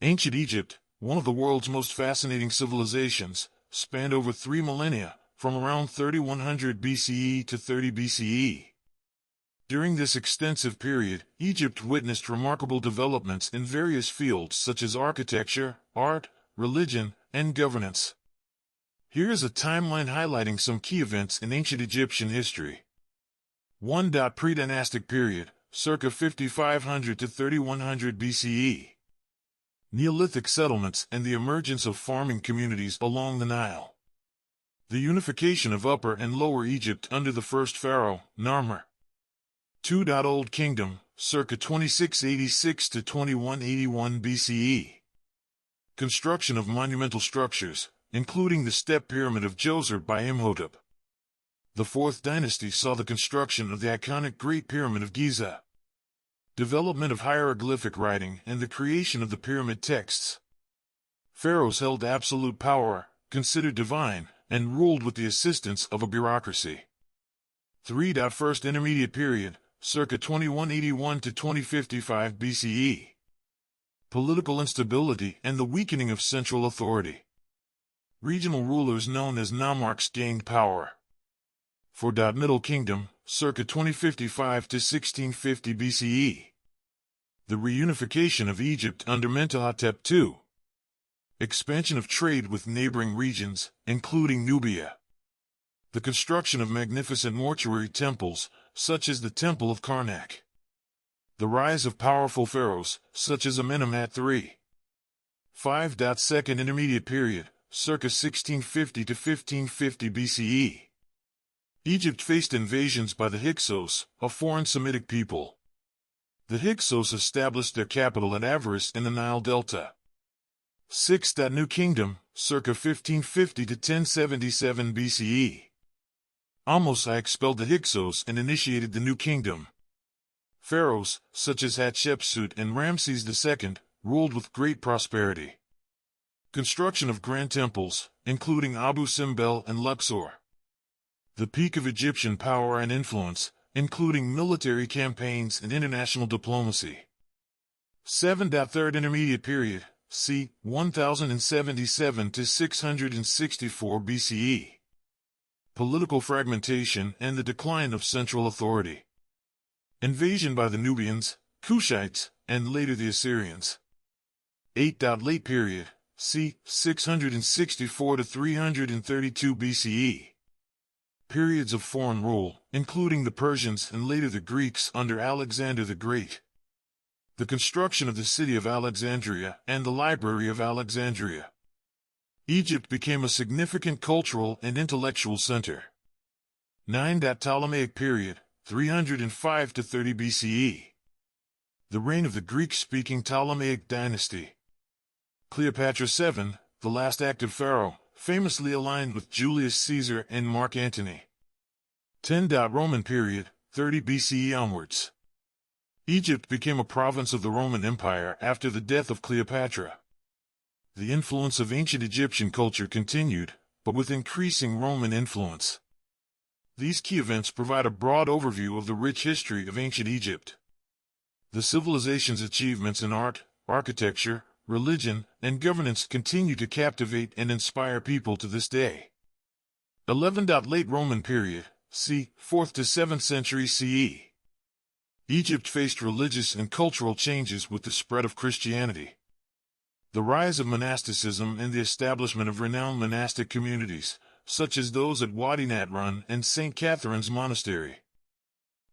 Ancient Egypt, one of the world's most fascinating civilizations, spanned over 3 millennia, from around 3100 BCE to 30 BCE. During this extensive period, Egypt witnessed remarkable developments in various fields such as architecture, art, religion, and governance. Here is a timeline highlighting some key events in ancient Egyptian history. 1. Pre-dynastic period, circa 5500 to 3100 BCE. Neolithic settlements and the emergence of farming communities along the Nile. The unification of Upper and Lower Egypt under the first pharaoh, Narmer. 2. Old Kingdom, circa 2686 to 2181 BCE. Construction of monumental structures, including the step pyramid of Djoser by Imhotep. The Fourth Dynasty saw the construction of the iconic Great Pyramid of Giza. Development of hieroglyphic writing and the creation of the pyramid texts. Pharaohs held absolute power, considered divine, and ruled with the assistance of a bureaucracy. 3. First Intermediate Period, circa 2181 to 2055 BCE. Political instability and the weakening of central authority. Regional rulers known as nomarchs gained power. 4. Middle Kingdom, circa 2055 to 1650 BCE. The reunification of Egypt under Mentuhotep II. Expansion of trade with neighboring regions, including Nubia. The construction of magnificent mortuary temples, such as the Temple of Karnak. The rise of powerful pharaohs, such as Amenemhat III. 5. Second Intermediate Period, circa 1650 to 1550 BCE. Egypt faced invasions by the Hyksos, a foreign Semitic people. The Hyksos established their capital at Avaris in the Nile Delta. 6. New Kingdom, circa 1550 to 1077 BCE. Ahmose I expelled the Hyksos and initiated the New Kingdom. Pharaohs, such as Hatshepsut and Ramses II, ruled with great prosperity. Construction of grand temples, including Abu Simbel and Luxor. The peak of Egyptian power and influence, including military campaigns and international diplomacy. 7. Third Intermediate Period, c. 1077 to 664 BCE. Political fragmentation and the decline of central authority. Invasion by the Nubians, Kushites, and later the Assyrians. 8. Late Period, c. 664 to 332 BCE. Periods of foreign rule, including the Persians and later the Greeks under Alexander the Great. The construction of the city of Alexandria and the Library of Alexandria. Egypt became a significant cultural and intellectual center. 9. Ptolemaic Period, 305 to 30 BCE. The reign of the Greek-speaking Ptolemaic dynasty. Cleopatra VII, the last active pharaoh, famously aligned with Julius Caesar and Mark Antony. 10. Roman Period, 30 BCE onwards. Egypt became a province of the Roman Empire after the death of Cleopatra. The influence of ancient Egyptian culture continued, but with increasing Roman influence. These key events provide a broad overview of the rich history of ancient Egypt. The civilization's achievements in art, architecture, religion, and governance continue to captivate and inspire people to this day. 11. Late Roman Period, c. 4th to 7th century CE. Egypt faced religious and cultural changes with the spread of Christianity. The rise of monasticism and the establishment of renowned monastic communities, such as those at Wadi Natron and St. Catherine's Monastery.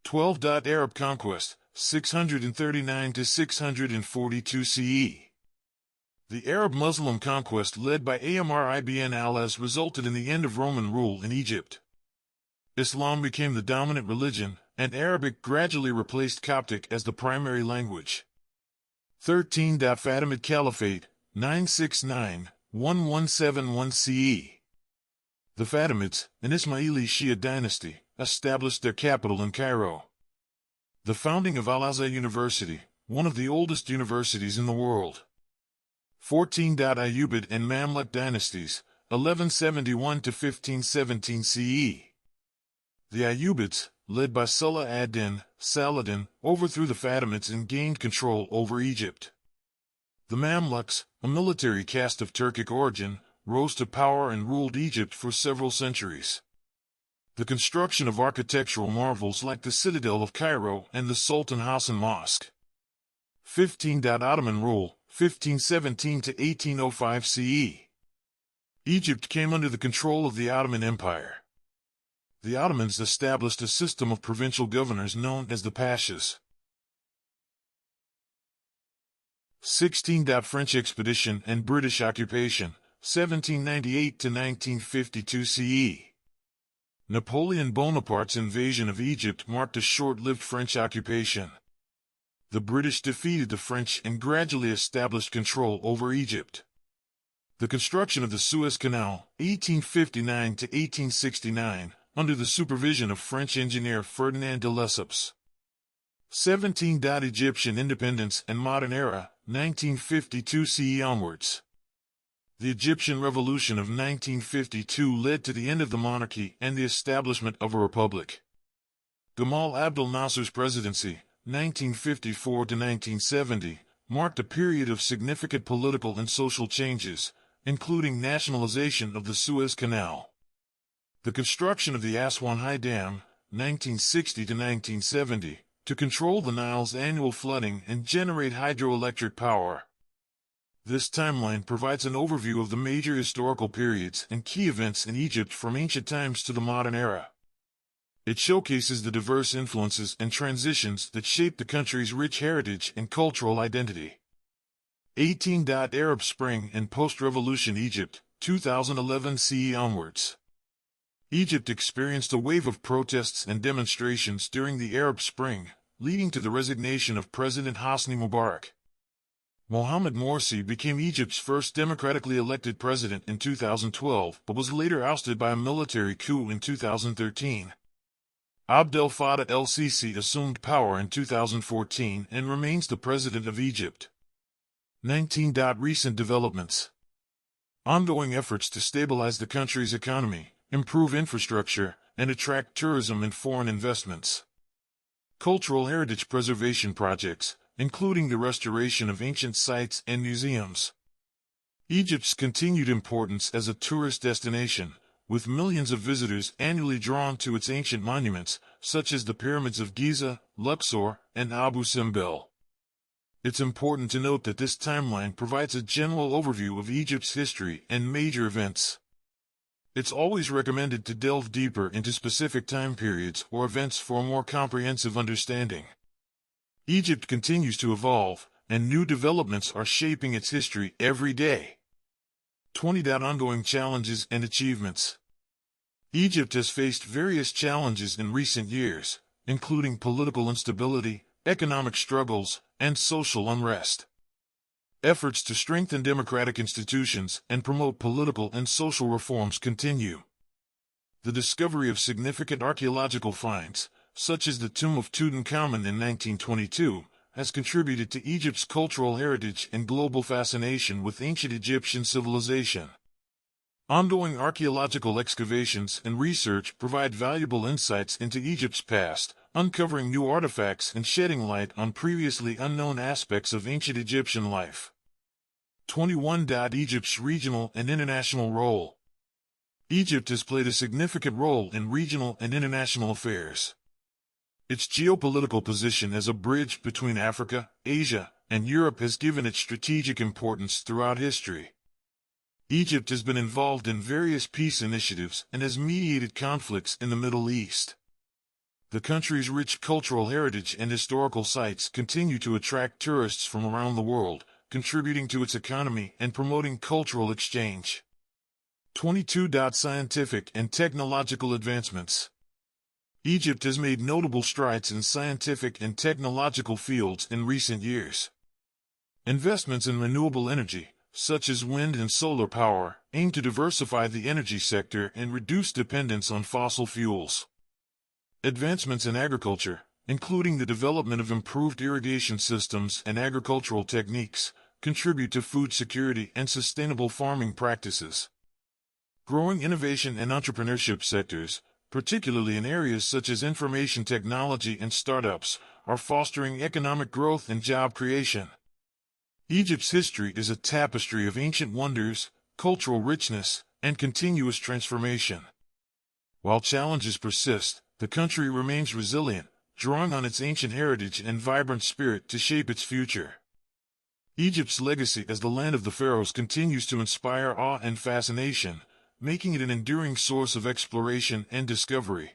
12. Arab Conquest, 639 to 642 CE. The Arab-Muslim conquest led by Amr ibn al-As resulted in the end of Roman rule in Egypt. Islam became the dominant religion, and Arabic gradually replaced Coptic as the primary language. 13. Fatimid Caliphate, 969-1171 CE. The Fatimids, an Ismaili Shia dynasty, established their capital in Cairo. The founding of Al-Azhar University, one of the oldest universities in the world. 14. Ayyubid and Mamluk dynasties, 1171 to 1517 CE. The Ayyubids, led by Salah ad-Din, Saladin, overthrew the Fatimids and gained control over Egypt. The Mamluks, a military caste of Turkic origin, rose to power and ruled Egypt for several centuries. The construction of architectural marvels like the Citadel of Cairo and the Sultan Hassan Mosque. 15. Ottoman rule, 1517 to 1805 CE. Egypt came under the control of the Ottoman Empire. The Ottomans established a system of provincial governors known as the Pashas. 16. French expedition and British occupation, 1798 to 1952 CE. Napoleon Bonaparte's invasion of Egypt marked a short-lived French occupation. The British defeated the French and gradually established control over Egypt. The construction of the Suez Canal, 1859 to 1869, under the supervision of French engineer Ferdinand de Lesseps. 17. Egyptian independence and modern era, 1952 CE onwards. The Egyptian Revolution of 1952 led to the end of the monarchy and the establishment of a republic. Gamal Abdel Nasser's presidency, 1954 to 1970, marked a period of significant political and social changes, including nationalization of the Suez Canal. The construction of the Aswan High Dam, 1960 to 1970, to control the Nile's annual flooding and generate hydroelectric power. This timeline provides an overview of the major historical periods and key events in Egypt from ancient times to the modern era. It showcases the diverse influences and transitions that shape the country's rich heritage and cultural identity. 18. Arab Spring and Post-Revolution Egypt, 2011 CE onwards. Egypt experienced a wave of protests and demonstrations during the Arab Spring, leading to the resignation of President Hosni Mubarak. Mohamed Morsi became Egypt's first democratically elected president in 2012, but was later ousted by a military coup in 2013. Abdel Fattah el-Sisi assumed power in 2014 and remains the president of Egypt. 19. Recent developments. Ongoing efforts to stabilize the country's economy, improve infrastructure, and attract tourism and foreign investments. Cultural heritage preservation projects, including the restoration of ancient sites and museums. Egypt's continued importance as a tourist destination, with millions of visitors annually drawn to its ancient monuments, such as the pyramids of Giza, Luxor, and Abu Simbel. It's important to note that this timeline provides a general overview of Egypt's history and major events. It's always recommended to delve deeper into specific time periods or events for a more comprehensive understanding. Egypt continues to evolve, and new developments are shaping its history every day. 20. Ongoing challenges and achievements. Egypt has faced various challenges in recent years, including political instability, economic struggles, and social unrest. Efforts to strengthen democratic institutions and promote political and social reforms continue. The discovery of significant archaeological finds, such as the tomb of Tutankhamun in 1922, has contributed to Egypt's cultural heritage and global fascination with ancient Egyptian civilization. Ongoing archaeological excavations and research provide valuable insights into Egypt's past, uncovering new artifacts and shedding light on previously unknown aspects of ancient Egyptian life. 21. Egypt's regional and international role. Egypt has played a significant role in regional and international affairs. Its geopolitical position as a bridge between Africa, Asia, and Europe has given it strategic importance throughout history. Egypt has been involved in various peace initiatives and has mediated conflicts in the Middle East. The country's rich cultural heritage and historical sites continue to attract tourists from around the world, contributing to its economy and promoting cultural exchange. 22. Scientific and technological advancements. Egypt has made notable strides in scientific and technological fields in recent years. Investments in renewable energy, such as wind and solar power, aim to diversify the energy sector and reduce dependence on fossil fuels. Advancements in agriculture, including the development of improved irrigation systems and agricultural techniques, contribute to food security and sustainable farming practices. Growing innovation and entrepreneurship sectors, particularly in areas such as information technology and startups, are fostering economic growth and job creation. Egypt's history is a tapestry of ancient wonders, cultural richness, and continuous transformation. While challenges persist, the country remains resilient, drawing on its ancient heritage and vibrant spirit to shape its future. Egypt's legacy as the land of the pharaohs continues to inspire awe and fascination, making it an enduring source of exploration and discovery.